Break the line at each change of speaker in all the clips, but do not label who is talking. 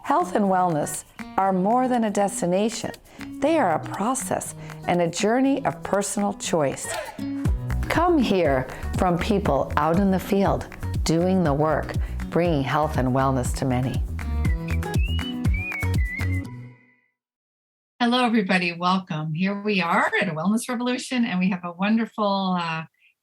Health and wellness are more than a destination. They are a process and a journey of personal choice. Come hear from people out in the field, doing the work, bringing health and wellness to many.
Hello, everybody. Welcome. Here we are at a Wellness Revolution, and we have a wonderful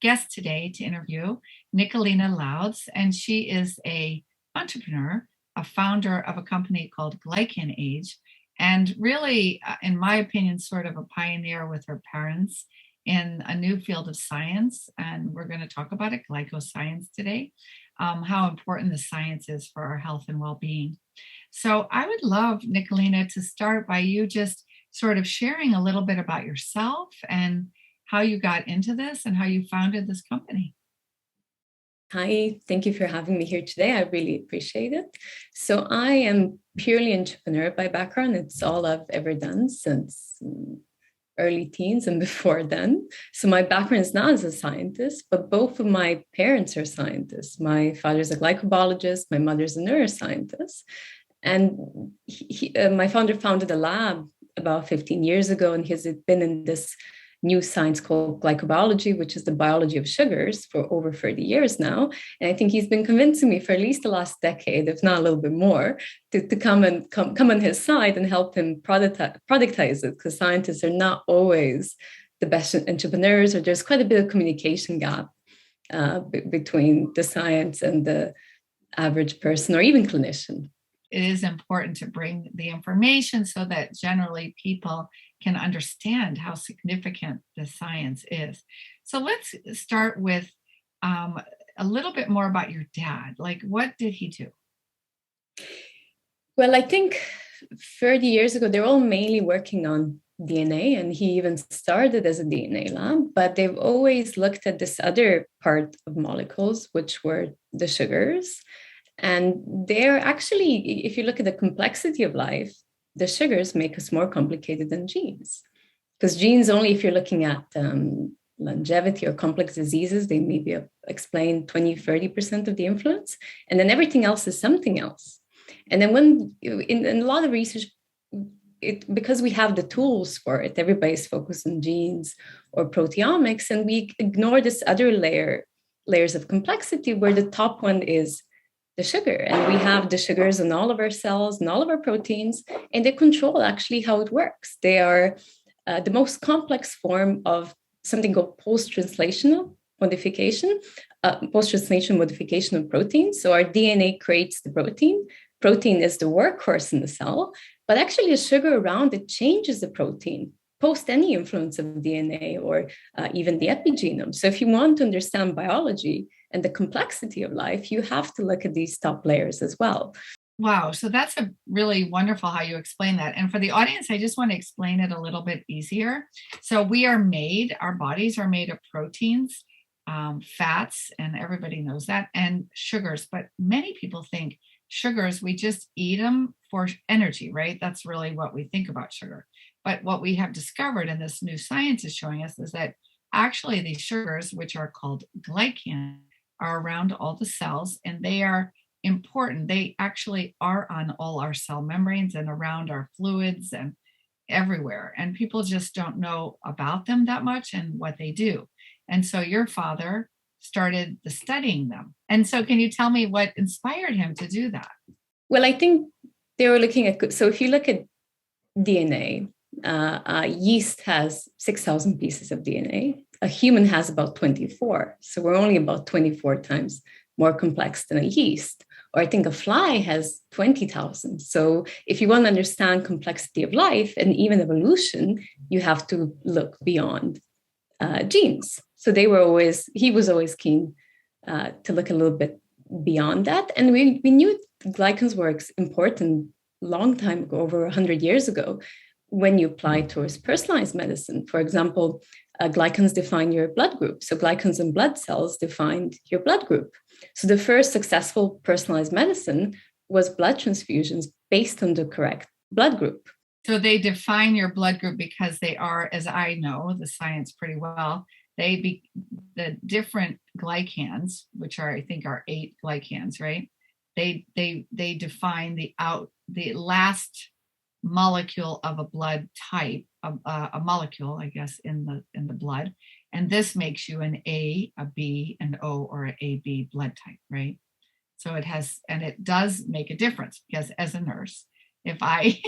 guest today to interview, Nicolina Louds, and she is an entrepreneur, a founder of a company called Glycan Age, and really, in my opinion, sort of a pioneer with her parents in a new field of science. And we're going to talk about it, glycoscience today, how important the science is for our health and well-being. So I would love, Nicolina, to start by you just sort of sharing a little bit about yourself and how you got into this and how you founded this company.
Hi, thank you for having me here today. I really appreciate it. So I am purely entrepreneur by background. It's all I've ever done since early teens and before then. So my background is not as a scientist, but both of my parents are scientists. My father's a glycobiologist, my mother's a neuroscientist. And my founder founded a lab about 15 years ago, and he's been in this new science called glycobiology, which is the biology of sugars, for over 30 years now. And I think he's been convincing me for at least the last decade, if not a little bit more, to come on his side and help him productize it, because scientists are not always the best entrepreneurs, or there's quite a bit of communication gap between the science and the average person or even clinician.
It is important to bring the information so that generally people can understand how significant the science is. So let's start with a little bit more about your dad. Like, what did he do?
Well, I think 30 years ago, they were all mainly working on DNA, and he even started as a DNA lab, but they've always looked at this other part of molecules, which were the sugars. And they're actually, if you look at the complexity of life, the sugars make us more complicated than genes. Because genes, only if you're looking at longevity or complex diseases, they maybe explain 20, 30% of the influence. And then everything else is something else. And then when in a lot of research, because we have the tools for it, everybody's focused on genes or proteomics, and we ignore this other layers of complexity, where the top one is the sugar. And we have the sugars in all of our cells and all of our proteins, and they control actually how it works. They are the most complex form of something called post-translational modification of proteins. So our DNA creates the protein. Protein is the workhorse in the cell, but actually a sugar around it changes the protein post any influence of DNA or even the epigenome. So if you want to understand biology and the complexity of life, you have to look at these top layers as well.
Wow. So that's a really wonderful how you explain that. And for the audience, I just want to explain it a little bit easier. So our bodies are made of proteins, fats, and everybody knows that, and sugars. But many people think sugars, we just eat them for energy, right? That's really what we think about sugar. But what we have discovered, and this new science is showing us, is that actually these sugars, which are called glycans, are around all the cells, and they are important. They actually are on all our cell membranes and around our fluids and everywhere. And people just don't know about them that much and what they do. And so your father started studying them. And so can you tell me what inspired him to do that?
Well, I think they were looking at, so if you look at DNA, yeast has 6,000 pieces of DNA. A human has about 24. So we're only about 24 times more complex than a yeast. Or I think a fly has 20,000. So if you want to understand complexity of life and even evolution, you have to look beyond genes. So he was always keen to look a little bit beyond that. And we knew glycans were important long time ago, over 100 years ago, when you apply towards personalized medicine. For example, glycans define your blood group. So glycans in blood cells defined your blood group. So the first successful personalized medicine was blood transfusions based on the correct blood group.
So they define your blood group because they are, as I know the science pretty well, the different glycans, which are, I think, are 8 glycans, right? they define the last molecule of a blood type, a molecule, I guess, in the blood, and this makes you an A, a B, an O, or an AB blood type, right? So it does make a difference, because as a nurse, if I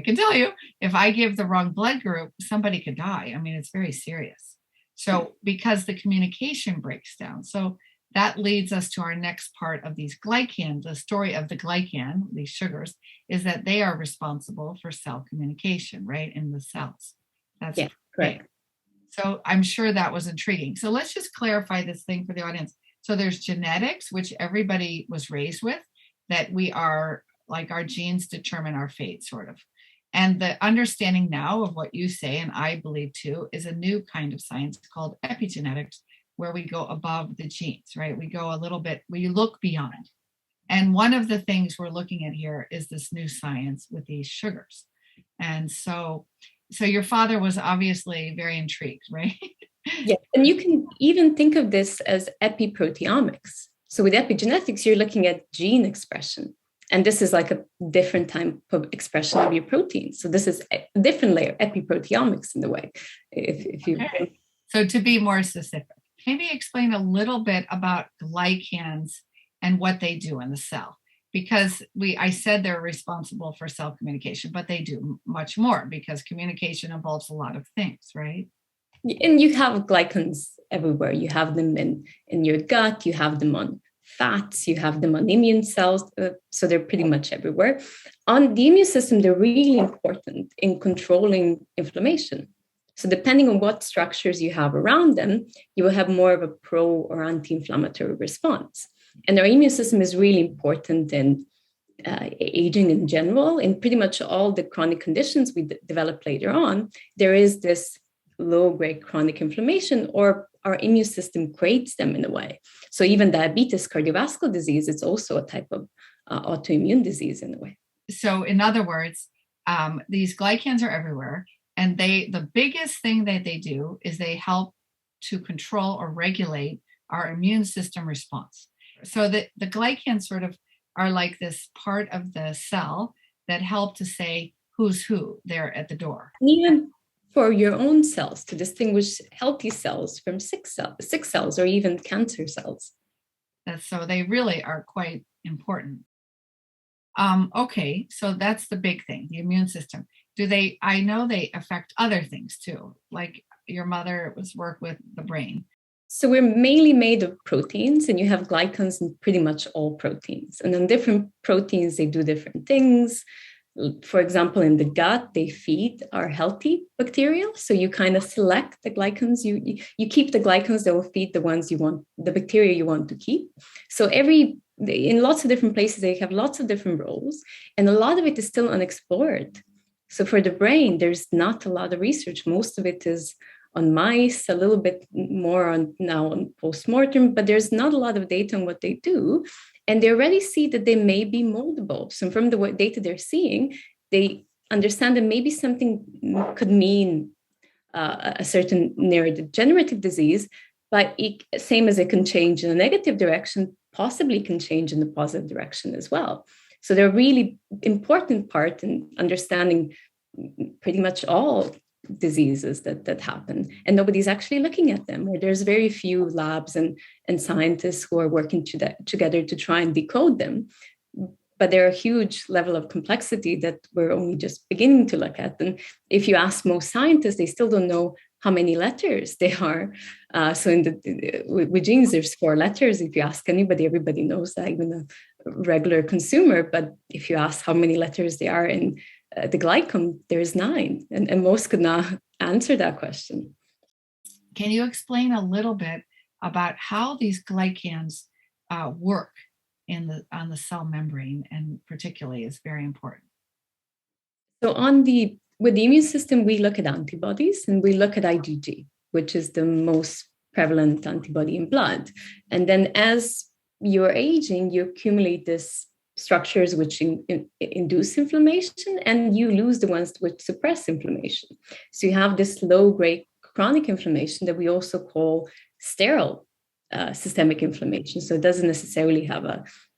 can tell you, if I give the wrong blood group, somebody could die. I mean, it's very serious. So because the communication breaks down. So that leads us to our next part of these glycans. The story of the glycan, these sugars, is that they are responsible for cell communication, right, in the cells. That's
correct.
So I'm sure that was intriguing. So let's just clarify this thing for the audience. So there's genetics, which everybody was raised with, that we are, like, our genes determine our fate, sort of. And the understanding now of what you say, and I believe too, is a new kind of science called epigenetics, where we go above the genes, right? We go a little bit, we look beyond. And one of the things we're looking at here is this new science with these sugars. And so your father was obviously very intrigued, right?
Yeah, and you can even think of this as epiproteomics. So with epigenetics, you're looking at gene expression. And this is like a different type of expression of your protein. So this is a different layer, epiproteomics in the way. If you
okay. So to be more specific, maybe explain a little bit about glycans and what they do in the cell. Because I said they're responsible for cell communication, but they do much more, because communication involves a lot of things, right?
And you have glycans everywhere. You have them in your gut, you have them on fats, you have them on immune cells. So they're pretty much everywhere. On the immune system, they're really important in controlling inflammation. So depending on what structures you have around them, you will have more of a pro or anti-inflammatory response. And our immune system is really important in aging in general. In pretty much all the chronic conditions we develop later on, there is this low-grade chronic inflammation, or our immune system creates them in a way. So even diabetes, cardiovascular disease, it's also a type of autoimmune disease in a way.
So in other words, these glycans are everywhere. And the biggest thing that they do is they help to control or regulate our immune system response. So the glycans sort of are like this part of the cell that help to say who's who there at the door.
Even for your own cells, to distinguish healthy cells from sick cells or even cancer cells.
So they really are quite important. Okay, so that's the big thing, the immune system. I know they affect other things too, like your mother work with the brain.
So we're mainly made of proteins, and you have glycans in pretty much all proteins. And in different proteins, they do different things. For example, in the gut, they feed our healthy bacteria. So you kind of select the glycans. You keep the glycans that will feed the ones you want, the bacteria you want to keep. So in lots of different places, they have lots of different roles. And a lot of it is still unexplored. So for the brain, there's not a lot of research. Most of it is on mice, a little bit more now on postmortem, but there's not a lot of data on what they do. And they already see that they may be moldable. So from the data they're seeing, they understand that maybe something could mean a certain neurodegenerative disease, but same as it can change in a negative direction, possibly can change in a positive direction as well. So they're a really important part in understanding pretty much all diseases that happen, and nobody's actually looking at them, or there's very few labs and scientists who are working together to try and decode them. But they're a huge level of complexity that we're only just beginning to look at. And if you ask most scientists, they still don't know how many letters they are. So with genes, there's 4 letters. If you ask anybody, everybody knows that, even a regular consumer. But if you ask how many letters they are in the glycan, there's 9, and most could not answer that question.
Can you explain a little bit about how these glycans work on the cell membrane, and particularly is very important?
So with the immune system, we look at antibodies, and we look at IgG, which is the most prevalent antibody in blood. And then as you're aging, you accumulate this structures which induce inflammation, and you lose the ones which suppress inflammation. So you have this low-grade chronic inflammation that we also call sterile systemic inflammation. So it doesn't necessarily have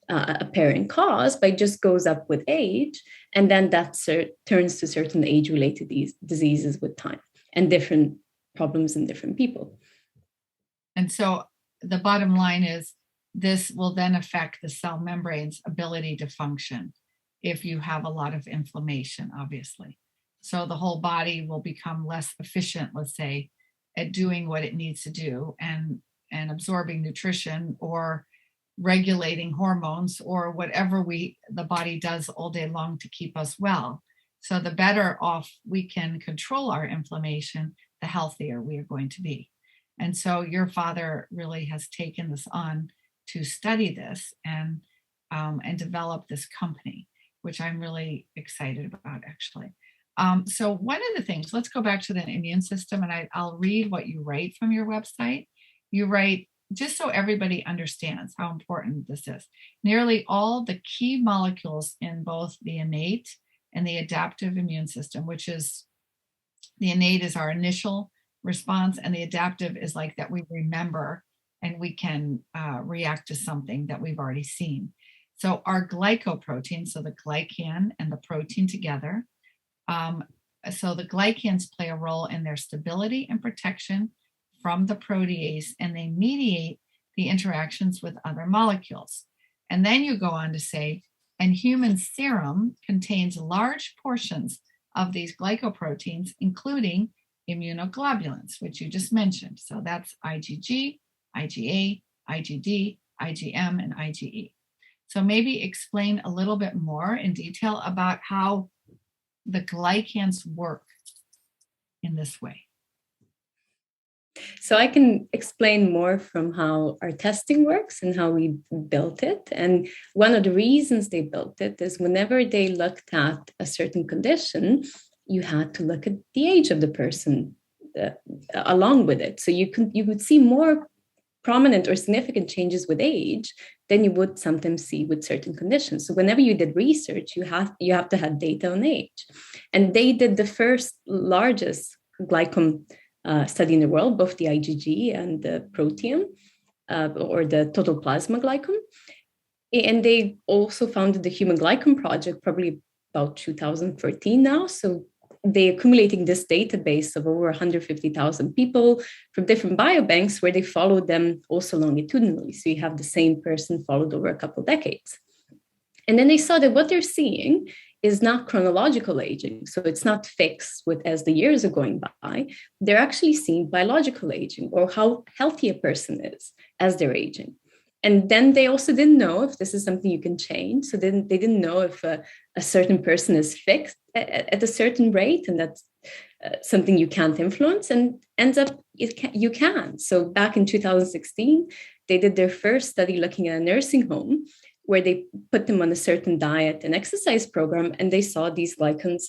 apparent cause, but it just goes up with age. And then that turns to certain age-related diseases with time and different problems in different people.
And so the bottom line is this will then affect the cell membrane's ability to function if you have a lot of inflammation, obviously. So the whole body will become less efficient, let's say, at doing what it needs to do and absorbing nutrition or regulating hormones or whatever the body does all day long to keep us well. So the better off we can control our inflammation, the healthier we are going to be. And so your father really has taken this on to study this and develop this company, which I'm really excited about, actually. So one of the things, let's go back to the immune system, and I'll read what you write from your website. You write, just so everybody understands how important this is, nearly all the key molecules in both the innate and the adaptive immune system, which is the innate is our initial response, and the adaptive is like that we remember and we can react to something that we've already seen. So our glycoproteins, so the glycan and the protein together, so the glycans play a role in their stability and protection from the protease, and they mediate the interactions with other molecules. And then you go on to say, and human serum contains large portions of these glycoproteins, including immunoglobulins, which you just mentioned. So that's IgG, IgA, IgD, IgM, and IgE. So maybe explain a little bit more in detail about how the glycans work in this way.
So I can explain more from how our testing works and how we built it. And one of the reasons they built it is whenever they looked at a certain condition, you had to look at the age of the person along with it. So you would see more prominent or significant changes with age than you would sometimes see with certain conditions. So whenever you did research, you have to have data on age. And they did the first largest glycom study in the world, both the IgG and the protein, or the total plasma glycom. And they also founded the Human Glycom Project probably about 2013 now. So they're accumulating this database of over 150,000 people from different biobanks where they followed them also longitudinally. So you have the same person followed over a couple of decades. And then they saw that what they're seeing is not chronological aging. So it's not fixed as the years are going by. They're actually seeing biological aging, or how healthy a person is as they're aging. And then they also didn't know if this is something you can change. So they didn't know if a certain person is fixed at a certain rate, and that's something you can't influence, and ends up you can. So back in 2016, they did their first study looking at a nursing home where they put them on a certain diet and exercise program, and they saw these glycans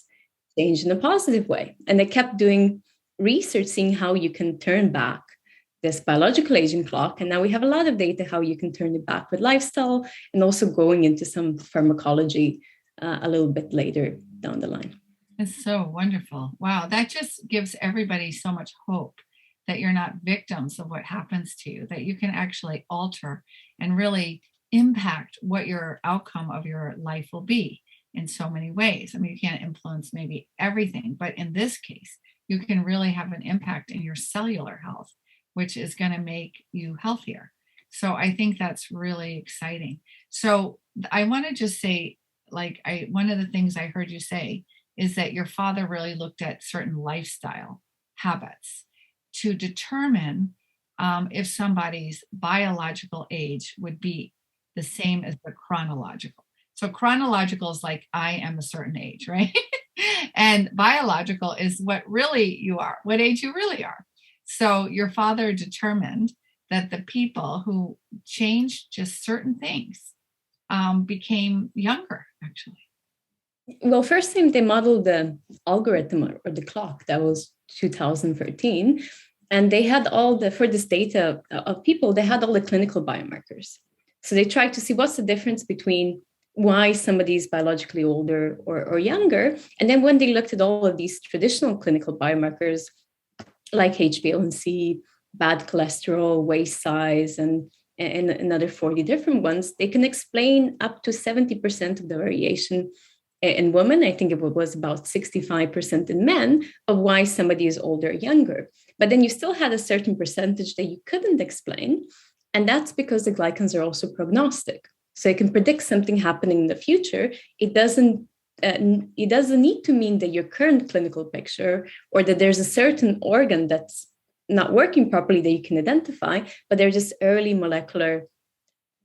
change in a positive way. And they kept doing research, seeing how you can turn back this biological aging clock. And now we have a lot of data how you can turn it back with lifestyle, and also going into some pharmacology a little bit later down the line.
It's so wonderful. Wow, that just gives everybody so much hope that you're not victims of what happens to you, that you can actually alter and really impact what your outcome of your life will be in so many ways. I mean, you can't influence maybe everything, but in this case, you can really have an impact in your cellular health, which is going to make you healthier. So I think that's really exciting. So I want to just say, one of the things I heard you say is that your father really looked at certain lifestyle habits to determine if somebody's biological age would be the same as the chronological. So chronological is like, I am a certain age, right? And biological is what really you are, what age you really are. So your father determined that the people who changed just certain things became younger, actually.
Well, first time they modeled the algorithm or the clock, that was 2013. And they had for this data of people, they had all the clinical biomarkers. So they tried to see what's the difference between why somebody is biologically older or younger. And then when they looked at all of these traditional clinical biomarkers, like HbA1c, bad cholesterol, waist size, and and another 40 different ones, they can explain up to 70% of the variation in women. I think it was about 65% in men of why somebody is older or younger. But then you still had a certain percentage that you couldn't explain. And that's because the glycans are also prognostic. So it can predict something happening in the future. It doesn't need to mean that your current clinical picture or that there's a certain organ that's not working properly that you can identify, but they're just early molecular,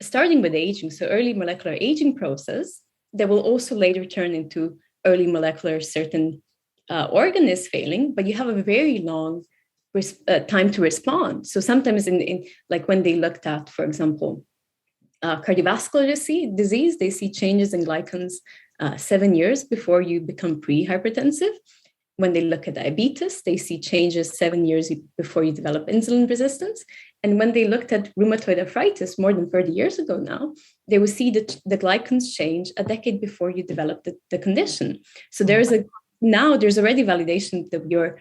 starting with aging. So early molecular aging process that will also later turn into early molecular certain organ is failing, but you have a very long time to respond. So sometimes in like when they looked at, for example, cardiovascular disease, they see changes in glycans 7 years before you become pre-hypertensive. When they look at diabetes, they see changes 7 years before you develop insulin resistance. And when they looked at rheumatoid arthritis more than 30 years ago now, they will see that the glycans change a decade before you develop the condition. So there's already validation that your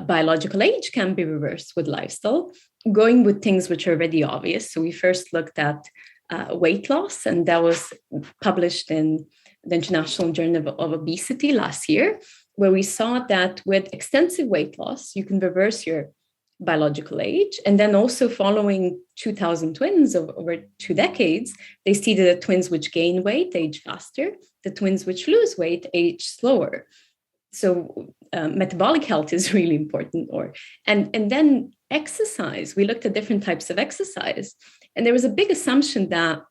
biological age can be reversed with lifestyle, going with things which are already obvious. So we first looked at weight loss, and that was published in the International Journal of Obesity last year, where we saw that with extensive weight loss, you can reverse your biological age. And then also following 2,000 twins over 2 decades, they see that the twins which gain weight age faster, the twins which lose weight age slower. So metabolic health is really important. And then exercise, we looked at different types of exercise. And there was a big assumption that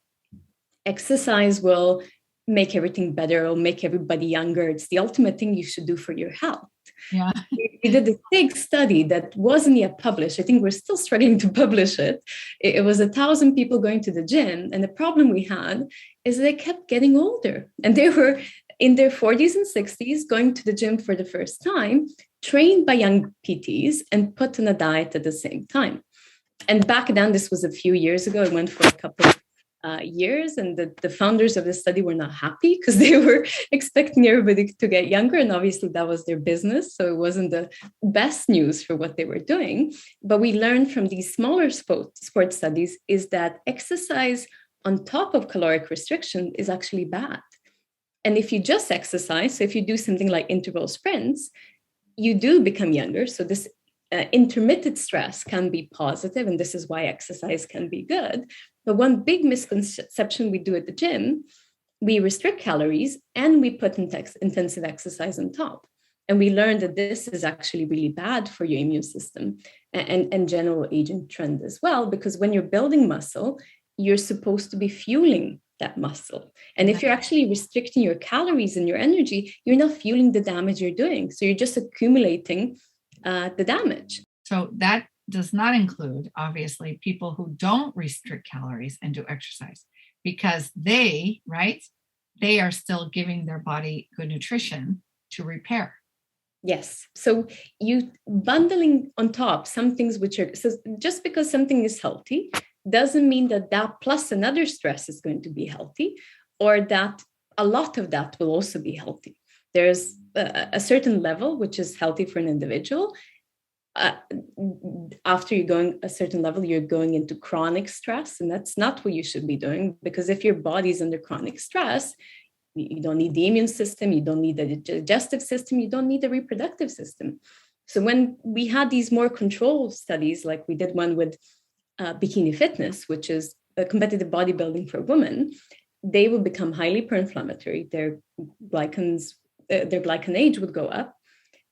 exercise will make everything better or make everybody younger. It's the ultimate thing you should do for your health.
Yeah.
We did a big study that wasn't yet published. I think we're still struggling to publish it. It was 1,000 people going to the gym. And the problem we had is they kept getting older. And they were in their 40s and 60s going to the gym for the first time, trained by young PTs and put on a diet at the same time. And back then, this was a few years ago. It went for a couple of years, and the founders of the study were not happy because they were expecting everybody to get younger, and obviously that was their business, so it wasn't the best news for what they were doing. But we learned from these smaller sports studies is that exercise on top of caloric restriction is actually bad. And if you just exercise, so if you do something like interval sprints, you do become younger. So this intermittent stress can be positive, and this is why exercise can be good. But one big misconception we do at the gym, we restrict calories and we put intensive exercise on top. And we learned that this is actually really bad for your immune system and general aging trend as well, because when you're building muscle, you're supposed to be fueling that muscle. And if you're actually restricting your calories and your energy, you're not fueling the damage you're doing. So you're just accumulating the damage.
So that does not include, obviously, people who don't restrict calories and do exercise, because they are still giving their body good nutrition to repair.
Yes. So you bundling on top some things which are, so just because something is healthy doesn't mean that plus another stress is going to be healthy, or that a lot of that will also be healthy. There's a certain level which is healthy for an individual. After you're going a certain level, you're going into chronic stress, and that's not what you should be doing, because if your body's under chronic stress, you don't need the immune system, you don't need the digestive system, you don't need the reproductive system. So when we had these more controlled studies, like we did one with bikini fitness, which is a competitive bodybuilding for women, they will become highly pro-inflammatory. Their Glycan Age would go up.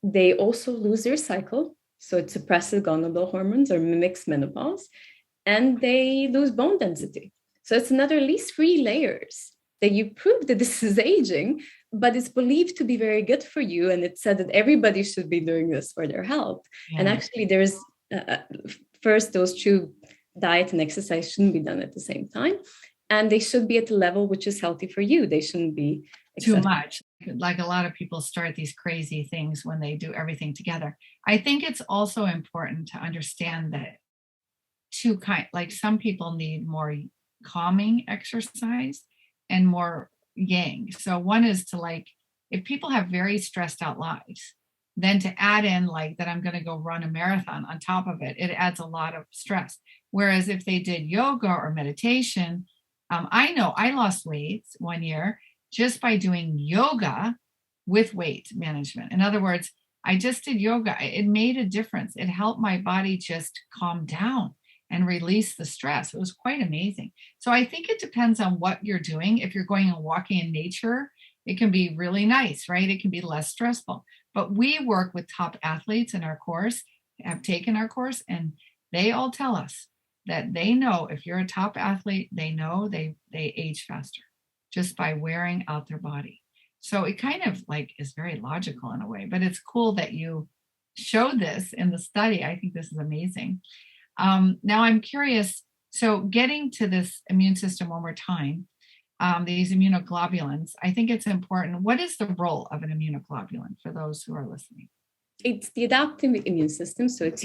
They also lose their cycle. So it suppresses gonadal hormones or mimics menopause, and they lose bone density. So it's another at least 3 layers that you prove that this is aging, but it's believed to be very good for you. And it's said that everybody should be doing this for their health. Yeah. And actually there's first, those 2, diet and exercise shouldn't be done at the same time. And they should be at the level which is healthy for you. They shouldn't be
too much. Like a lot of people start these crazy things when they do everything together. I think it's also important to understand that like some people need more calming exercise and more yang. So one is to, like, if people have very stressed out lives, then to add in like that I'm going to go run a marathon on top of it, it adds a lot of stress. Whereas if they did yoga or meditation, I know I lost weight 1 year just by doing yoga with weight management. In other words, I just did yoga. It made a difference. It helped my body just calm down and release the stress. It was quite amazing. So I think it depends on what you're doing. If you're going and walking in nature, it can be really nice, right? It can be less stressful. But we work with top athletes in our course, have taken our course, and they all tell us that they know if you're a top athlete, they know they age faster just by wearing out their body. So it kind of like is very logical in a way, but it's cool that you showed this in the study. I think this is amazing. Now I'm curious, so getting to this immune system one more time, these immunoglobulins, I think it's important. What is the role of an immunoglobulin for those who are listening?
It's the adaptive immune system. So it's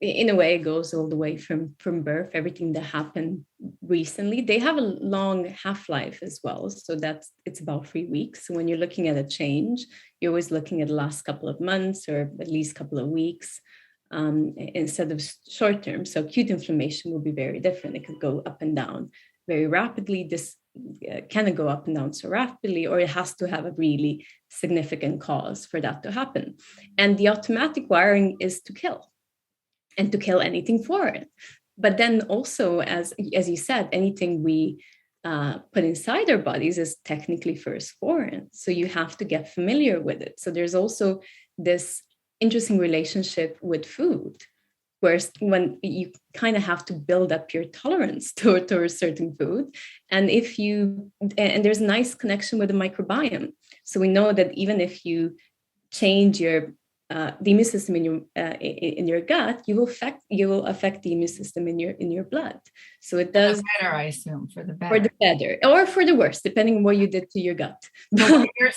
in a way, it goes all the way from birth, everything that happened recently. They have a long half-life as well. So it's about 3 weeks. So when you're looking at a change, you're always looking at the last couple of months or at least couple of weeks instead of short term. So acute inflammation will be very different. It could go up and down very rapidly. This cannot go up and down so rapidly, or it has to have a really significant cause for that to happen. And the automatic wiring is to kill. And to kill anything foreign. But then also, as you said, anything we put inside our bodies is technically first foreign. So you have to get familiar with it. So there's also this interesting relationship with food, where when you kind of have to build up your tolerance to a certain food. And there's a nice connection with the microbiome. So we know that even if you change the immune system in your gut, you will affect the immune system in your blood. So it does
for the better, I assume, for the
better, or for the worse, depending on what you did to your gut.
So what you're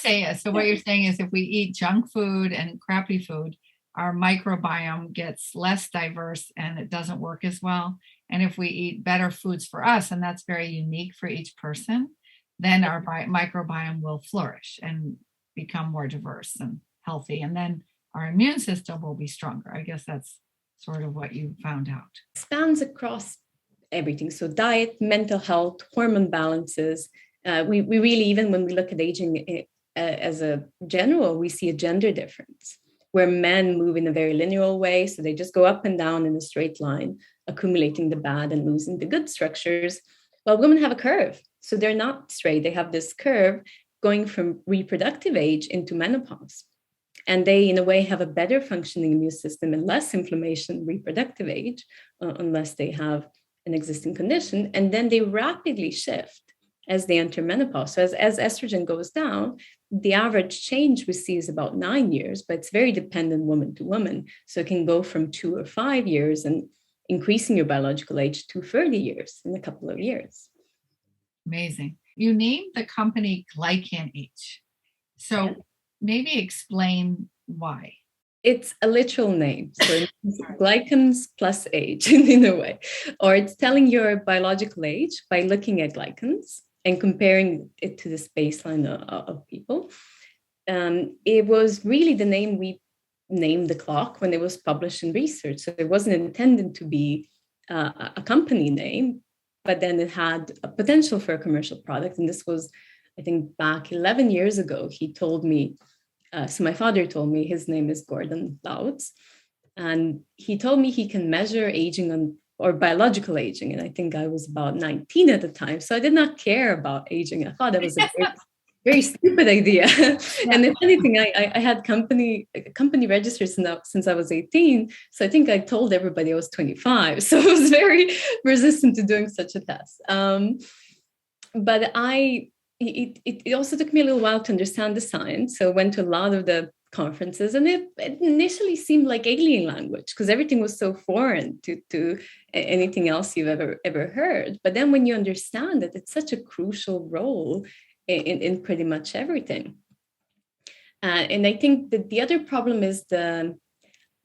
saying is, if we eat junk food and crappy food, our microbiome gets less diverse and it doesn't work as well. And if we eat better foods for us, and that's very unique for each person, then our microbiome will flourish and become more diverse and healthy. And then our immune system will be stronger. I guess that's sort of what you found out.
Spans across everything. So diet, mental health, hormone balances. We really, even when we look at aging as a general, we see a gender difference where men move in a very linear way. So they just go up and down in a straight line, accumulating the bad and losing the good structures. While women have a curve. So they're not straight. They have this curve going from reproductive age into menopause. And they, in a way, have a better functioning immune system and less inflammation, reproductive age, unless they have an existing condition. And then they rapidly shift as they enter menopause. So as estrogen goes down, the average change we see is about 9 years, but it's very dependent woman to woman. So it can go from 2 or 5 years and increasing your biological age to 30 years in a couple of years.
Amazing. You named the company Glycan Age. So maybe explain why.
It's a literal name. So it's glycans plus age in a way. Or it's telling your biological age by looking at glycans and comparing it to this baseline of people. It was really the name we named the clock when it was published in research. So it wasn't intended to be a company name, but then it had a potential for a commercial product. And this was, I think, back 11 years ago. He told me, so my father told me, his name is Gordon Louds, and he told me he can measure aging or biological aging. And I think I was about 19 at the time. So I did not care about aging. I thought that was a very, very stupid idea. And if anything, I had company registered since I was 18. So I think I told everybody I was 25. So I was very resistant to doing such a test. But it also took me a little while to understand the science. So I went to a lot of the conferences, and it initially seemed like alien language because everything was so foreign to anything else you've ever heard. But then when you understand that it's such a crucial role in pretty much everything. And I think that the other problem is the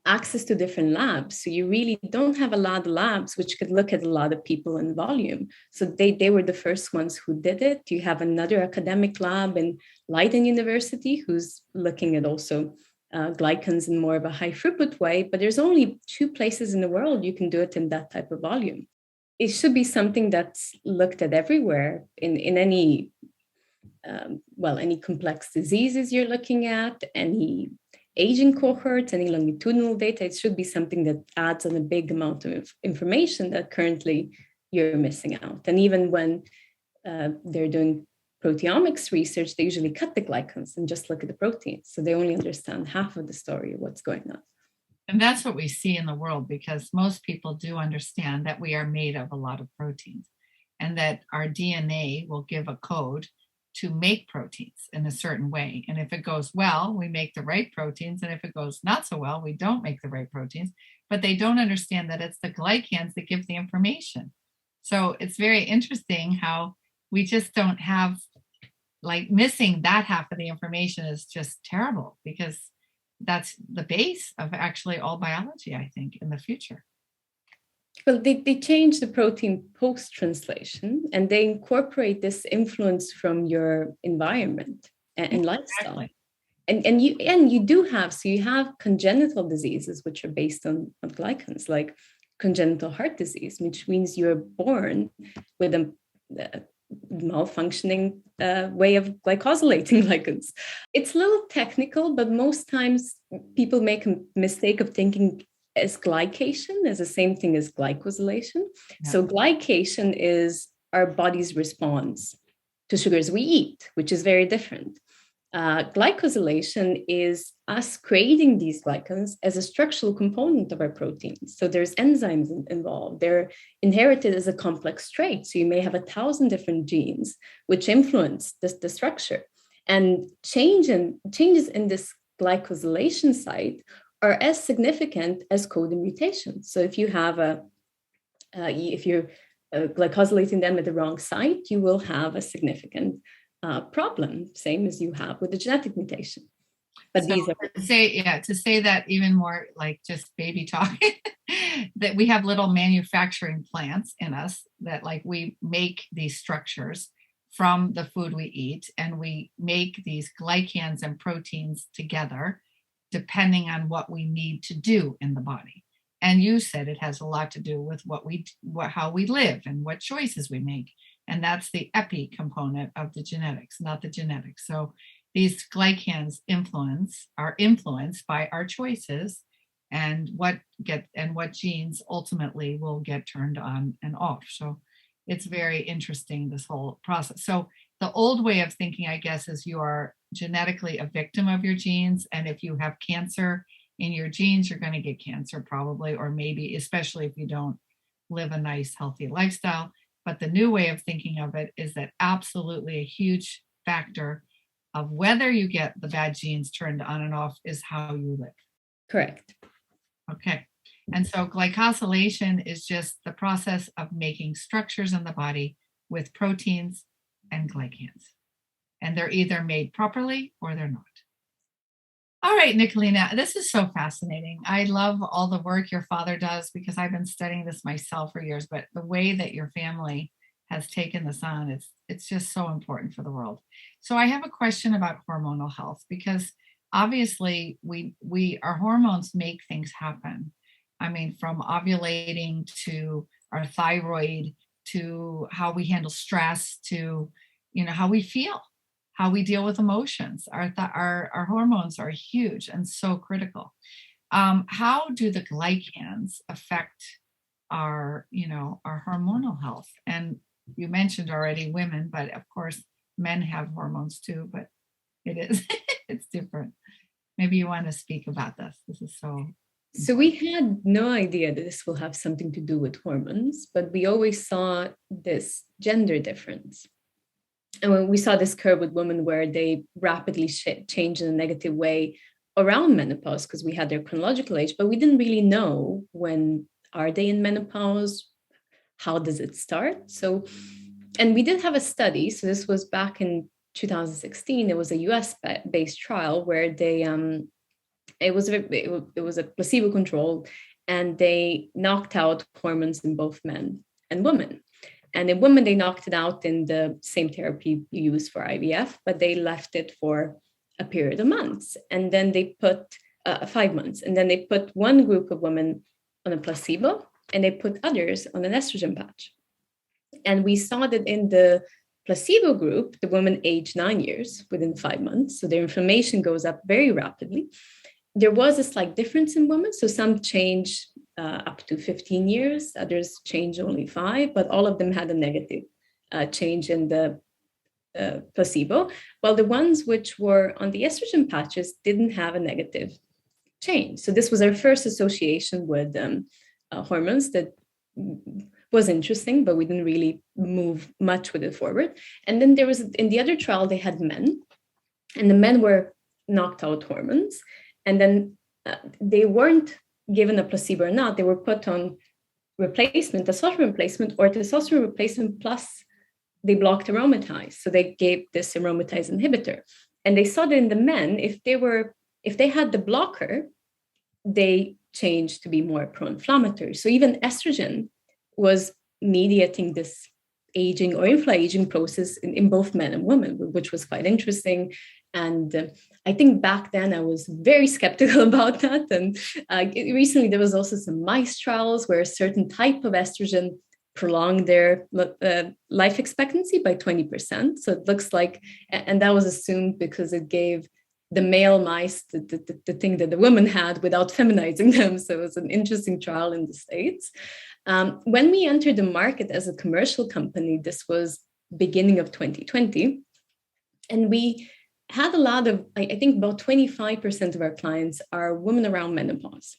access to different labs. So you really don't have a lot of labs which could look at a lot of people in volume. So they were the first ones who did it. You have another academic lab in Leiden University who's looking at also glycans in more of a high throughput way, but there's only 2 places in the world you can do it in that type of volume. It should be something that's looked at everywhere in any, any complex diseases you're looking at, any aging cohorts, any longitudinal data. It should be something that adds on a big amount of information that currently you're missing out. And even when they're doing proteomics research, they usually cut the glycans and just look at the proteins. So they only understand half of the story of what's going on.
And that's what we see in the world, because most people do understand that we are made of a lot of proteins and that our DNA will give a code to make proteins in a certain way. And if it goes well, we make the right proteins. And if it goes not so well, we don't make the right proteins. But they don't understand that it's the glycans that give the information. So it's very interesting how we just don't have, like, missing that half of the information is just terrible, because that's the base of actually all biology, I think, in the future.
Well, they change the protein post-translation, and they incorporate this influence from your environment and lifestyle.
Exactly.
And you do have, so you have congenital diseases which are based on glycans, like congenital heart disease, which means you're born with a malfunctioning way of glycosylating glycans. It's a little technical, but most times people make a mistake of thinking as glycation as the same thing as glycosylation. Yeah. So glycation is our body's response to sugars we eat, which is very different. Glycosylation is us creating these glycans as a structural component of our proteins. So there's enzymes involved. They're inherited as a complex trait. So you may have 1,000 different genes which influence the structure. And changes in this glycosylation site are as significant as codon mutations. So if you have if you're glycosylating them at the wrong site, you will have a significant problem, same as you have with the genetic mutation. But
so
these are
to say that even more like just baby talk, that we have little manufacturing plants in us that, like, we make these structures from the food we eat, and we make these glycans and proteins together depending on what we need to do in the body. And you said it has a lot to do with how we live and what choices we make. And that's the epi component of the genetics, not the genetics. So these glycans are influenced by our choices and what genes ultimately will get turned on and off. So it's very interesting, this whole process. So the old way of thinking, I guess, is you are genetically a victim of your genes. And if you have cancer in your genes, you're going to get cancer probably, or maybe, especially if you don't live a nice, healthy lifestyle. But the new way of thinking of it is that absolutely a huge factor of whether you get the bad genes turned on and off is how you live.
Correct.
Okay. And so glycosylation is just the process of making structures in the body with proteins and glycans. And they're either made properly or they're not. All right, Nicolina, this is so fascinating. I love all the work your father does, because I've been studying this myself for years, but the way that your family has taken this on, it's just so important for the world. So I have a question about hormonal health, because obviously our hormones make things happen. I mean, from ovulating to our thyroid, to how we handle stress, to, how we feel, how we deal with emotions. Our hormones are huge and so critical. How do the glycans affect our hormonal health? And you mentioned already women, but of course men have hormones too, but it's different. Maybe you want to speak about this. This is so.
So we had no idea that this will have something to do with hormones, but we always saw this gender difference. And when we saw this curve with women where they rapidly change in a negative way around menopause, because we had their chronological age, but we didn't really know when are they in menopause, how does it start? So, and we did have a study. So this was back in 2016. It was a US-based trial where they, it was a placebo control, and they knocked out hormones in both men and women. And in women, they knocked it out in the same therapy you use for IVF, but they left it for a period of months. And then they put 5 months. And then they put one group of women on a placebo and they put others on an estrogen patch. And we saw that in the placebo group, the women aged 9 years within 5 months. So their inflammation goes up very rapidly. There was a slight difference in women. So some changed up to 15 years, others changed only 5, but all of them had a negative change in the placebo, while the ones which were on the estrogen patches didn't have a negative change. So this was our first association with hormones that was interesting, but we didn't really move much with it forward. And then there was, in the other trial, they had men, and the men were knocked out hormones. And then they weren't given a placebo or not, they were put on replacement, testosterone replacement, or testosterone replacement plus they blocked aromatase. So they gave this aromatase inhibitor. And they saw that in the men, if they had the blocker, they changed to be more pro-inflammatory. So even estrogen was mediating this aging or inflammation process in both men and women, which was quite interesting. And I think back then I was very skeptical about that. And recently there was also some mice trials where a certain type of estrogen prolonged their life expectancy by 20%. So it looks like, and that was assumed because it gave the male mice the thing that the women had without feminizing them. So it was an interesting trial in the States. When we entered the market as a commercial company, this was beginning of 2020, and we had a lot of, I think about 25% of our clients are women around menopause.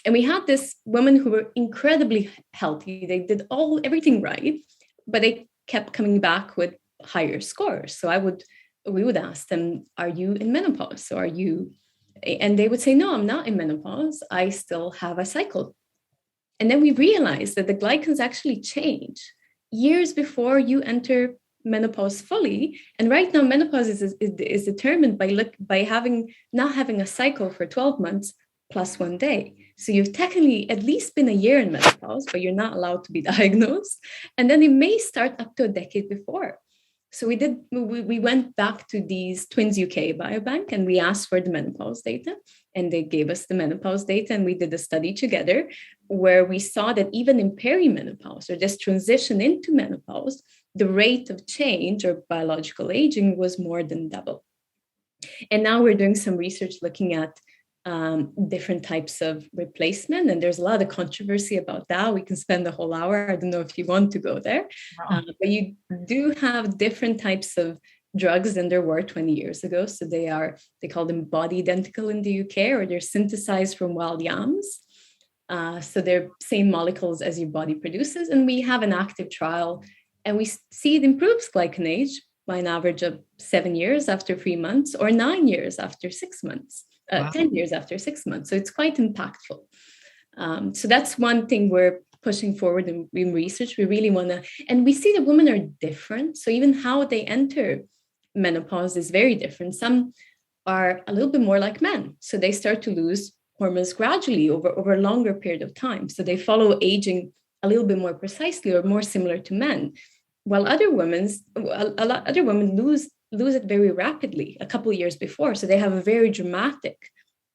And we had this women who were incredibly healthy. They did everything right, but they kept coming back with higher scores. So we would ask them, are you in menopause? So and they would say, no, I'm not in menopause. I still have a cycle. And then we realized that the glycans actually change years before you enter menopause fully. And right now, menopause is determined by not having a cycle for 12 months plus 1 day. So you've technically at least been a year in menopause, but you're not allowed to be diagnosed. And then it may start up to a decade before. So we went back to these Twins UK biobank and we asked for the menopause data, and they gave us the menopause data, and we did a study together where we saw that even in perimenopause, or this transition into menopause, the rate of change or biological aging was more than double. And now we're doing some research looking at different types of replacement. And there's a lot of controversy about that. We can spend a whole hour. I don't know if you want to go there. Wow. But you do have different types of drugs than there were 20 years ago. So they call them body identical in the UK, or they're synthesized from wild yams. So they're same molecules as your body produces. And we have an active trial, and we see it improves Glycan Age by an average of 7 years after 3 months, or 9 years after 6 months. Wow. 10 years after 6 months. So it's quite impactful. So that's one thing we're pushing forward in research. We really want to, and we see that women are different. So even how they enter menopause is very different. Some are a little bit more like men. So they start to lose hormones gradually over a longer period of time. So they follow aging a little bit more precisely or more similar to men. While other women lose it very rapidly a couple of years before. So they have a very dramatic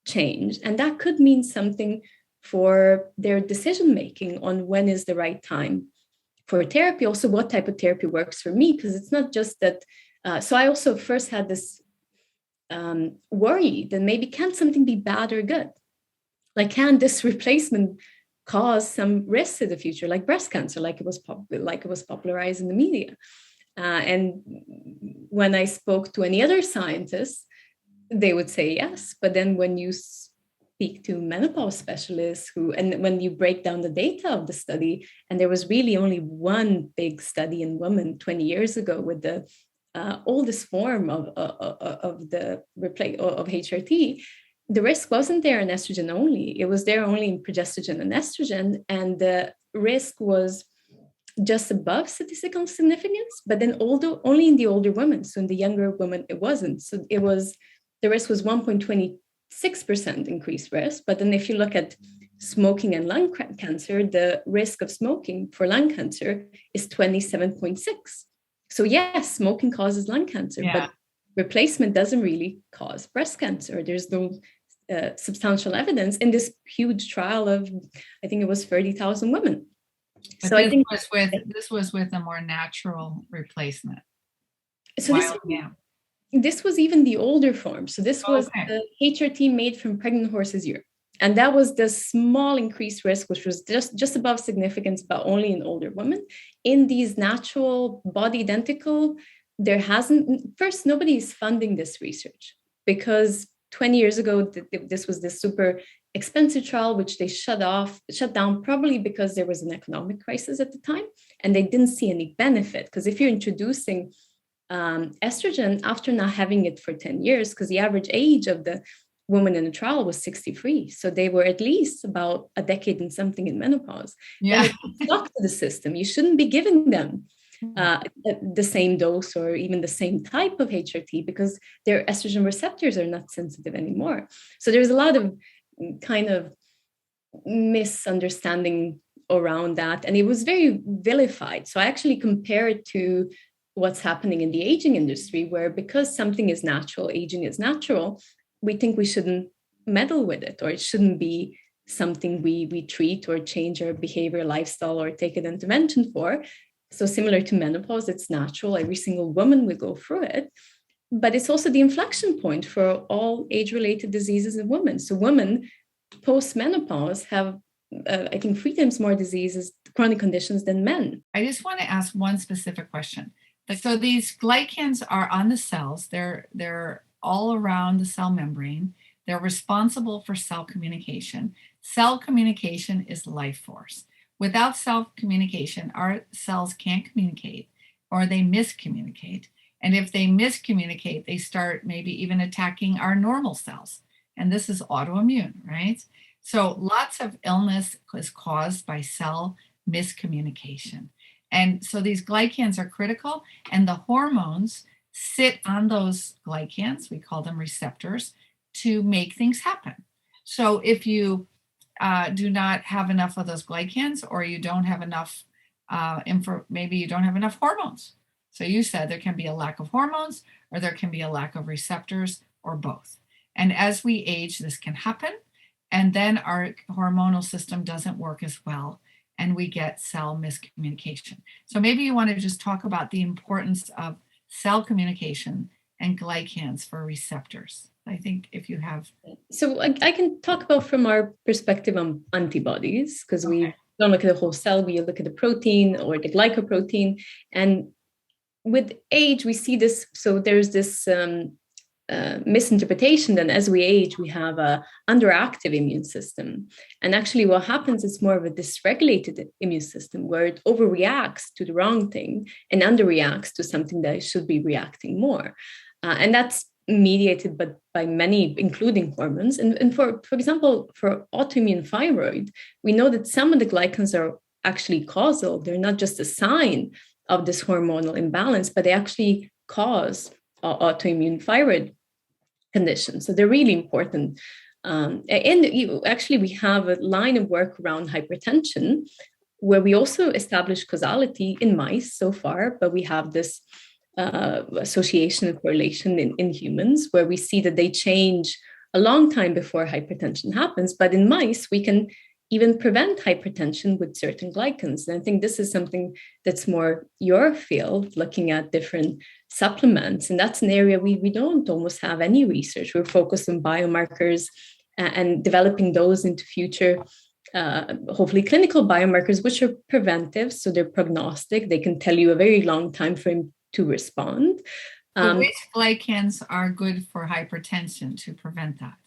change. And that could mean something for their decision-making on when is the right time for therapy. Also, what type of therapy works for me? Because it's not just that. So I also first had this worry that maybe can something be bad or good? Like, can this replacement cause some risks in the future, like breast cancer, like it was popularized in the media? And when I spoke to any other scientists, they would say yes. But then when you speak to menopause specialists and when you break down the data of the study, and there was really only one big study in women 20 years ago with the oldest form of HRT, the risk wasn't there in estrogen only. It was there only in progestogen and estrogen. And the risk was just above statistical significance, but then only in the older women. So in the younger women, it wasn't. So the risk was 1.26% increased risk. But then if you look at smoking and lung cancer, the risk of smoking for lung cancer is 27.6. So yes, smoking causes lung cancer, but replacement doesn't really cause breast cancer. There's no substantial evidence in this huge trial of, I think it was 30,000 women.
But
so
this
I think
this was with a more natural replacement.
So this was even the older form. So this was the HRT made from pregnant horses' urine. And that was the small increased risk, which was just above significance, but only in older women. In these natural body identical, first, nobody is funding this research because 20 years ago, this was this super expensive trial, which they shut down probably because there was an economic crisis at the time and they didn't see any benefit. Because if you're introducing estrogen after not having it for 10 years, because the average age of the woman in the trial was 63. So they were at least about a decade and something in menopause.
Yeah.
Then it's stuck to the system. You shouldn't be giving them the same dose or even the same type of HRT because their estrogen receptors are not sensitive anymore. So there's a lot of kind of misunderstanding around that. And it was very vilified. So I actually compare it to what's happening in the aging industry, where because something is natural, aging is natural, we think we shouldn't meddle with it, or it shouldn't be something we treat or change our behavior, lifestyle, or take an intervention for. So similar to menopause, it's natural. Every single woman will go through it. But it's also the inflection point for all age-related diseases in women. So women post-menopause have, I think, 3 times more diseases, chronic conditions than men.
I just want to ask one specific question. So these glycans are on the cells. They're all around the cell membrane. They're responsible for cell communication. Cell communication is life force. Without cell communication, our cells can't communicate or they miscommunicate. And if they miscommunicate, they start maybe even attacking our normal cells. And this is autoimmune, right? So lots of illness is caused by cell miscommunication. And so these glycans are critical, and the hormones sit on those glycans, we call them receptors, to make things happen. So if you do not have enough of those glycans, or you don't have enough, maybe you don't have enough hormones. So you said there can be a lack of hormones, or there can be a lack of receptors, or both. And as we age, this can happen. And then our hormonal system doesn't work as well, and we get cell miscommunication. So maybe you want to just talk about the importance of cell communication and glycans for receptors. I think if you have.
So I can talk about from our perspective on antibodies, because we don't look at the whole cell, we look at the protein or the glycoprotein. And with age, we see this. So there's this misinterpretation that as we age, we have a underactive immune system. And actually what happens is more of a dysregulated immune system where it overreacts to the wrong thing and underreacts to something that it should be reacting more. And that's mediated by many, including hormones. And for example, for autoimmune thyroid, we know that some of the glycans are actually causal. They're not just a sign of this hormonal imbalance, but they actually cause autoimmune thyroid conditions. So they're really important. Actually, we have a line of work around hypertension where we also establish causality in mice so far, but we have this association and correlation in humans where we see that they change a long time before hypertension happens. But in mice, we can even prevent hypertension with certain glycans. And I think this is something that's more your field, looking at different supplements. And that's an area we don't almost have any research. We're focused on biomarkers and developing those into future, hopefully clinical biomarkers, which are preventive. So they're prognostic. They can tell you a very long time frame to respond.
So which glycans are good for hypertension to prevent that?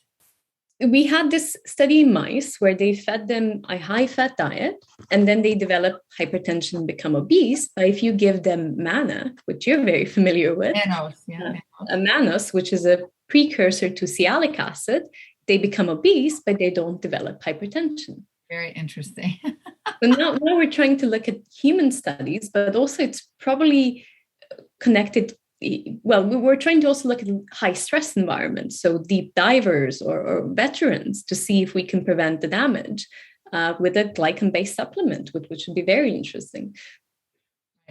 We had this study in mice where they fed them a high-fat diet, and then they develop hypertension and become obese. But if you give them manna, which you're very familiar with, mannose, which is a precursor to sialic acid, they become obese, but they don't develop hypertension.
Very interesting.
So now we're trying to look at human studies, but also it's probably connected. Well, we were trying to also look at high stress environments, so deep divers or veterans, to see if we can prevent the damage with a glycan-based supplement, which would be very interesting.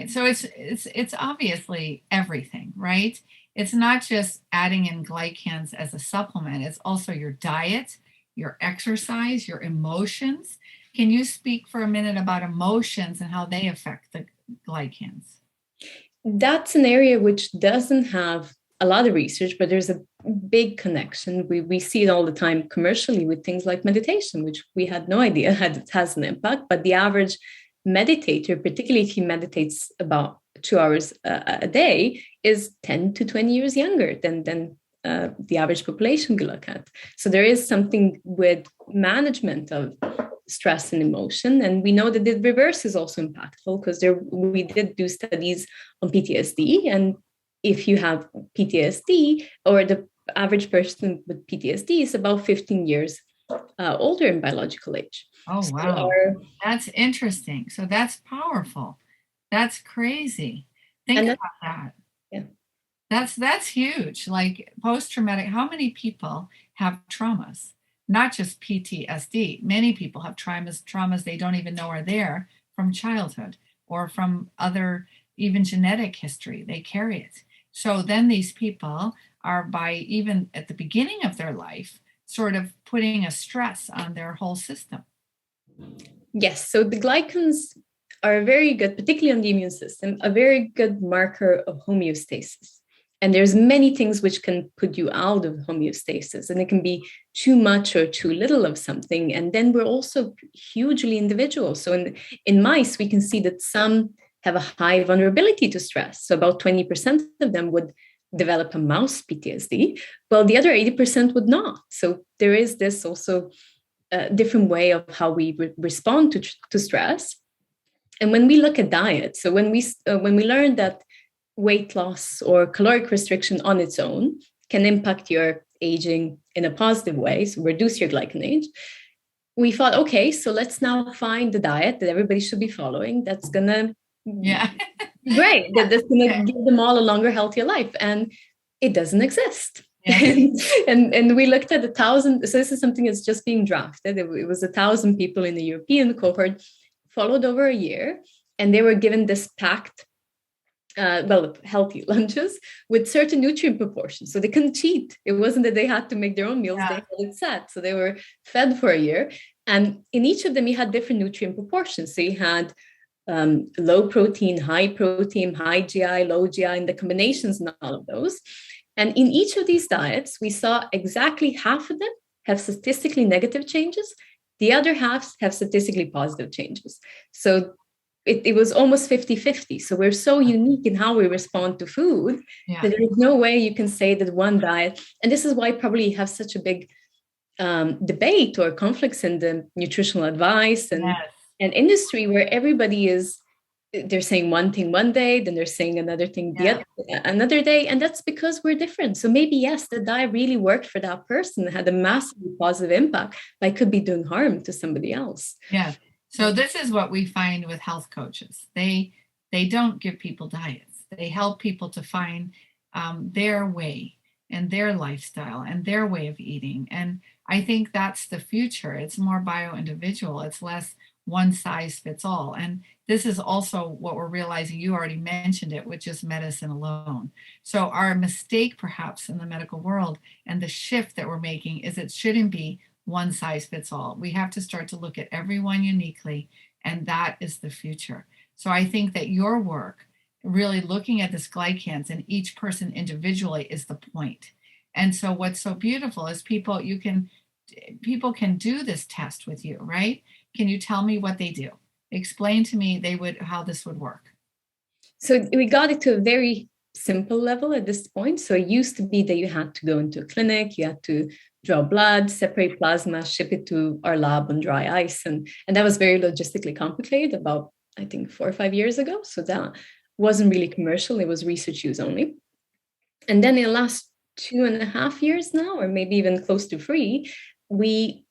So it's obviously everything, right? it's not just adding in glycans as a supplement, it's also your diet, your exercise, your emotions. Can you speak for a minute about emotions and how they affect the glycans?
That's an area which doesn't have a lot of research, but there's a big connection. We see it all the time commercially with things like meditation, which we had no idea has an impact. But the average meditator, particularly if he meditates about 2 hours a day, is 10 to 20 years younger than the average population we look at. So there is something with management of stress and emotion. And we know that the reverse is also impactful, because we did do studies on PTSD. And if you have PTSD, or the average person with PTSD is about 15 years older in biological age.
Oh, wow. That's interesting. So that's powerful. That's crazy. Think about that.
Yeah.
That's huge. Like post-traumatic, how many people have traumas? Not just PTSD. Many people have traumas they don't even know are there from childhood or from other, even genetic history. They carry it. So then these people are, by even at the beginning of their life, sort of putting a stress on their whole system.
Yes. So the glycans are very good, particularly on the immune system, a very good marker of homeostasis. And there's many things which can put you out of homeostasis, and it can be too much or too little of something. And then we're also hugely individual. So in mice, we can see that some have a high vulnerability to stress. So about 20% of them would develop a mouse PTSD, while the other 80% would not. So there is this also different way of how we respond to stress. And when we look at diet, so when we learn that weight loss or caloric restriction on its own can impact your aging in a positive way, so reduce your glycan age, we thought, okay, so let's now find the diet that everybody should be following that's gonna great, that's gonna give them all a longer, healthier life. And it doesn't exist. Yeah. and we looked at 1,000. So this is something that's just being drafted. It was 1,000 people in the European cohort, followed over a year, and they were given this packed healthy lunches with certain nutrient proportions. So they couldn't cheat. It wasn't that they had to make their own meals. They had it set. So they were fed for a year. And in each of them, you had different nutrient proportions. So you had low protein, high GI, low GI, and the combinations and all of those. And in each of these diets, we saw exactly half of them have statistically negative changes. The other half have statistically positive changes. So it was almost 50-50. So we're so unique in how we respond to food that there is no way you can say that one diet, and this is why probably you have such a big debate or conflicts in the nutritional advice and industry, where everybody they're saying one thing one day, then they're saying another thing another day. And that's because we're different. So maybe, yes, the diet really worked for that person, had a massively positive impact, but it could be doing harm to somebody else.
Yeah. So this is what we find with health coaches. They don't give people diets. They help people to find their way and their lifestyle and their way of eating. And I think that's the future. It's more bio-individual. It's less one size fits all. And this is also what we're realizing. You already mentioned it, which is medicine alone. So our mistake perhaps in the medical world and the shift that we're making is it shouldn't be one size fits all. We have to start to look at everyone uniquely, and that is the future. So I think that your work, really looking at this glycans and each person individually, is the point. And so what's so beautiful is people can do this test with you, right? Can you tell me what they do? Explain to me how this would work.
So we got it to a very simple level at this point. So it used to be that you had to go into a clinic, you had to draw blood, separate plasma, ship it to our lab on dry ice. And that was very logistically complicated about, I think, 4 or 5 years ago. So that wasn't really commercial. It was research use only. And then in the last 2.5 years now, or maybe even close to 3, we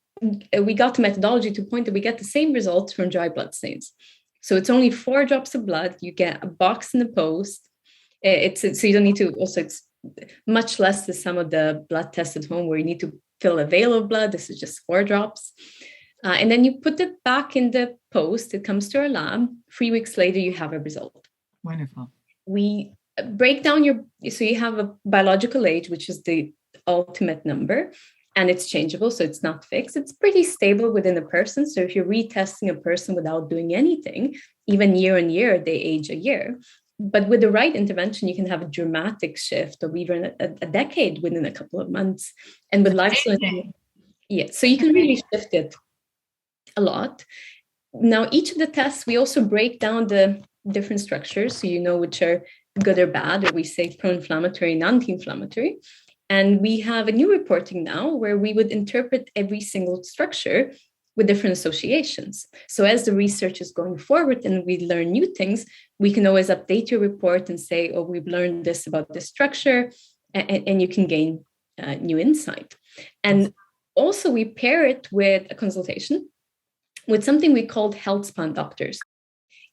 got the methodology to the point that we get the same results from dry blood stains. So it's only 4 drops of blood. You get a box in the post. So you don't need to, also it's much less than some of the blood tests at home where you need to fill a vial of blood. This is just 4 drops. And then you put it back in the post. It comes to our lab. 3 weeks later, you have a result.
Wonderful.
We break down so you have a biological age, which is the ultimate number, and it's changeable, so it's not fixed. It's pretty stable within a person. So if you're retesting a person without doing anything, even year on year, they age a year. But with the right intervention, you can have a dramatic shift of even a decade within a couple of months. And with lifestyle, yeah, so you can really shift it a lot. Now, each of the tests, we also break down the different structures, so you know which are good or bad, or we say pro-inflammatory and anti-inflammatory. And we have a new reporting now where we would interpret every single structure with different associations. So as the research is going forward and we learn new things, we can always update your report and say, oh, we've learned this about this structure, and you can gain new insight. And also we pair it with a consultation with something we called health span doctors,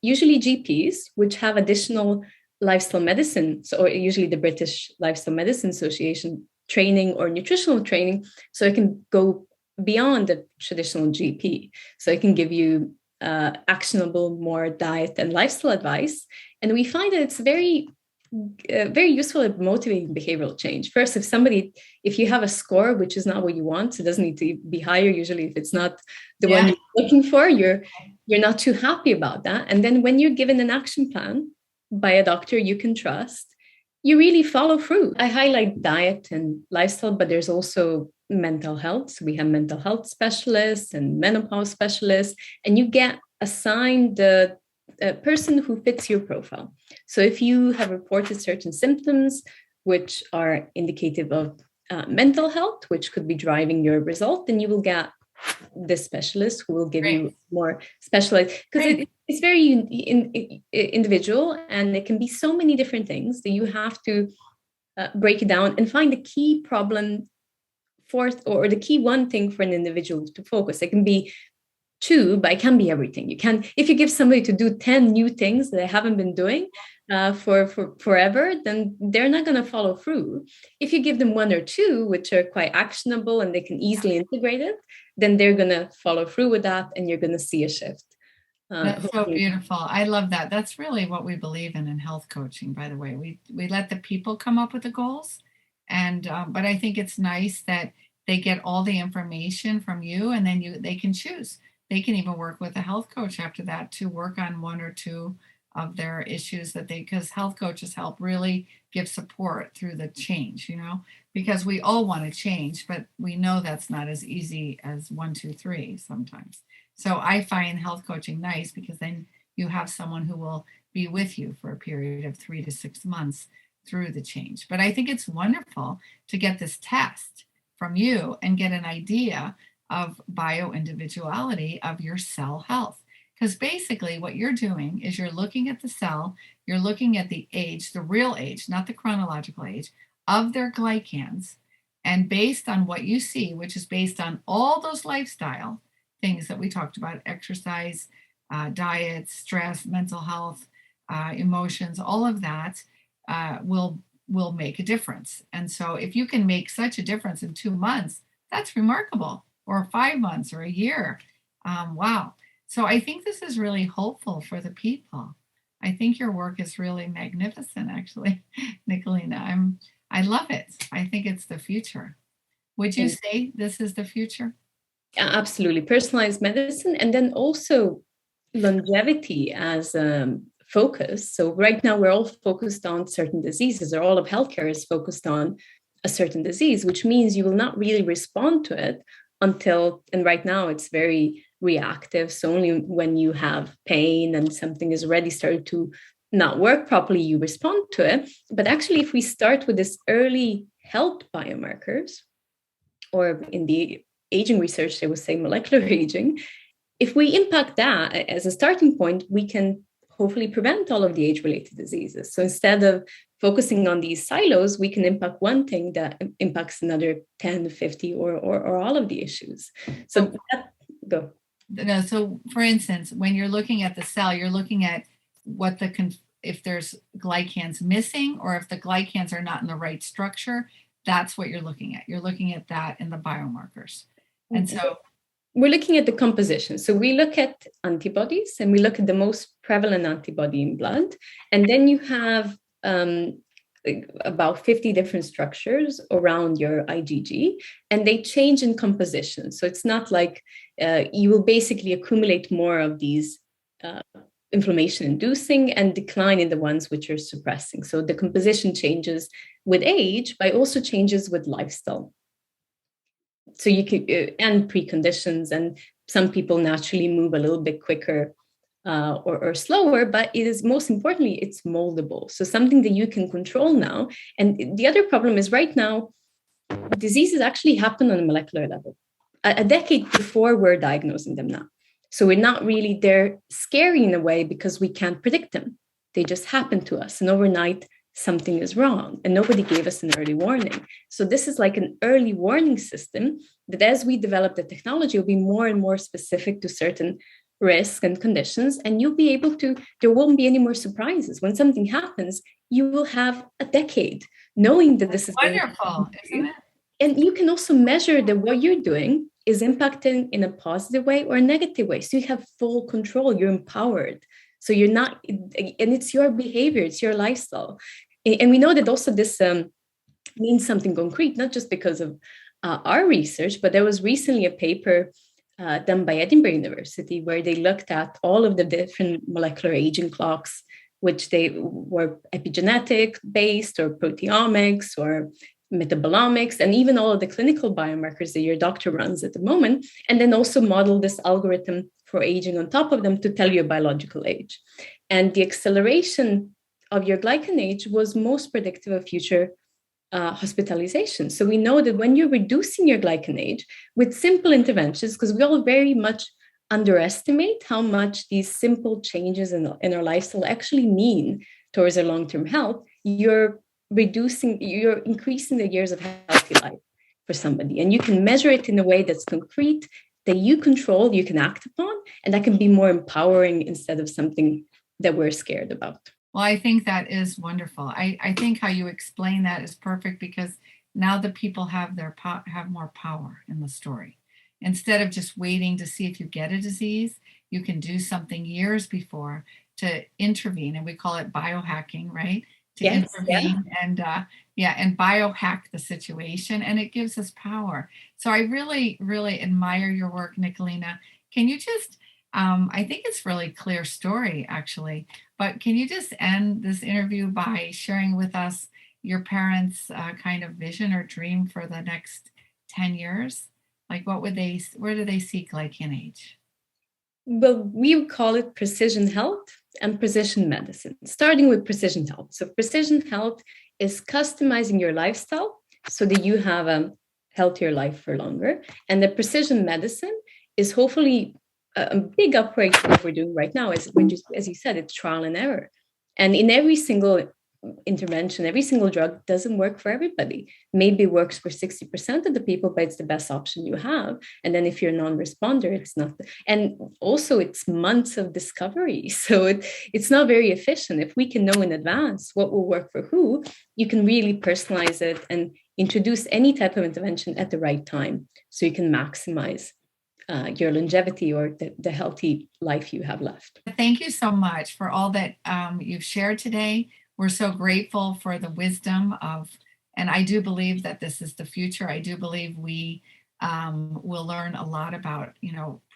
usually GPs, which have additional lifestyle medicine, or usually the British Lifestyle Medicine Association training or nutritional training, so it can go beyond the traditional GP. So it can give you actionable, more diet and lifestyle advice. And we find that it's very useful at motivating behavioral change. First, if you have a score which is not what you want, so it doesn't need to be higher. Usually, if it's not the one you're looking for, you're not too happy about that. And then when you're given an action plan by a doctor you can trust, you really follow through. I highlight diet and lifestyle, but there's also mental health. So we have mental health specialists and menopause specialists, and you get assigned the person who fits your profile. So if you have reported certain symptoms which are indicative of mental health, which could be driving your result, then you will get this specialist who will give you more specialized, because it's very individual, and it can be so many different things that you have to break it down and find the key problem or the key one thing for an individual to focus. It can be two, but it can be everything. You can, if you give somebody to do 10 new things that they haven't been doing for forever, then they're not going to follow through. If you give them one or two, which are quite actionable and they can easily integrate it, then they're going to follow through with that, and you're going to see a shift.
That's so beautiful. I love that. That's really what we believe in health coaching, by the way. We let the people come up with the goals, and but I think it's nice that they get all the information from you, and then they can choose. They can even work with a health coach after that to work on one or two of their issues because health coaches help really give support through the change, because we all want to change, but we know that's not as easy as 1, 2, 3 sometimes. So I find health coaching nice because then you have someone who will be with you for a period of 3 to 6 months through the change. But I think it's wonderful to get this test from you and get an idea of bioindividuality of your cell health. Because basically what you're doing is you're looking at the cell, you're looking at the age, the real age, not the chronological age, of their glycans. And based on what you see, which is based on all those lifestyle things that we talked about, exercise, diet, stress, mental health, emotions, all of that will make a difference. And so if you can make such a difference in 2 months, that's remarkable. Or 5 months or a year. Wow. So I think this is really hopeful for the people. I think your work is really magnificent, actually, Nicolina. I love it. I think it's the future. Would you say this is the future?
Absolutely. Personalized medicine, and then also longevity as a focus. So right now we're all focused on certain diseases, or all of healthcare is focused on a certain disease, which means you will not really respond to it and right now it's very reactive. So only when you have pain and something is already started to not work properly, you respond to it. But actually, if we start with this early health biomarkers, or in the aging research, they would say molecular aging, if we impact that as a starting point, we can hopefully prevent all of the age-related diseases. So instead of focusing on these silos, we can impact one thing that impacts another 10, 50, or all of the issues. So go.
No, so for instance, when you're looking at the cell, you're looking at what if there's glycans missing, or if the glycans are not in the right structure, that's what you're looking at. You're looking at that in the biomarkers. And so
we're looking at the composition. So we look at antibodies, and we look at the most prevalent antibody in blood. And then you have about 50 different structures around your IgG, and they change in composition. So it's not like you will basically accumulate more of these inflammation inducing and decline in the ones which are suppressing. So the composition changes with age, but also changes with lifestyle. So you can, and preconditions, and some people naturally move a little bit quicker or slower, but it is, most importantly, it's moldable. So something that you can control now. And the other problem is right now, diseases actually happen on a molecular level. A decade before, we're diagnosing them now. So we're not really, they're scary in a way because we can't predict them. They just happen to us. And overnight, something is wrong. And nobody gave us an early warning. So this is like an early warning system that as we develop the technology, will be more and more specific to certain risks and conditions. And you'll be able to, there won't be any more surprises. When something happens, you will have a decade knowing that this is
wonderful, isn't it?
And you can also measure that what you're doing is impacting in a positive way or a negative way. So you have full control, you're empowered. So you're not, and it's your behavior, it's your lifestyle. And we know that also this means something concrete, not just because of our research, but there was recently a paper done by Edinburgh University where they looked at all of the different molecular aging clocks, which they were epigenetic based or proteomics or metabolomics, and even all of the clinical biomarkers that your doctor runs at the moment, and then also model this algorithm for aging on top of them to tell you a biological age. And the acceleration of your glycan age was most predictive of future hospitalization. So we know that when you're reducing your glycan age with simple interventions, because we all very much underestimate how much these simple changes in our lifestyle actually mean towards our long-term health, you're increasing the years of healthy life for somebody. And you can measure it in a way that's concrete, that you control, you can act upon, and that can be more empowering instead of something that we're scared about.
Well, I think that is wonderful. I think how you explain that is perfect, because now the people have more power in the story. Instead of just waiting to see if you get a disease, you can do something years before to intervene. And we call it biohacking, right? To intervene and biohack the situation, and it gives us power. So I really, really admire your work, Nicolina. Can you just, I think it's really clear story actually, but can you just end this interview by sharing with us your parents' kind of vision or dream for the next 10 years? Like where do they see Glycan Age?
Well, we call it precision health and precision medicine, starting with precision health. So precision health is customizing your lifestyle so that you have a healthier life for longer. And the precision medicine is hopefully a big upgrade to what we're doing right now. As you said, it's trial and error. And in every single intervention, every single drug doesn't work for everybody. Maybe it works for 60% of the people, but it's the best option you have. And then if you're a non-responder, it's not. And also it's months of discovery. So it's not very efficient. If we can know in advance what will work for who, you can really personalize it and introduce any type of intervention at the right time. So you can maximize your longevity or the healthy life you have left.
Thank you so much for all that you've shared today. We're so grateful for the wisdom and I do believe that this is the future. I do believe we will learn a lot about,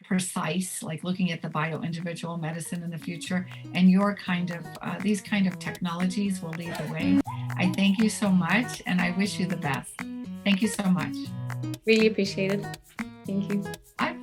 precise, like looking at the bio-individual medicine in the future, and your these kind of technologies will lead the way. I thank you so much, and I wish you the best. Thank you so much.
Really appreciate it. Thank you.
Bye.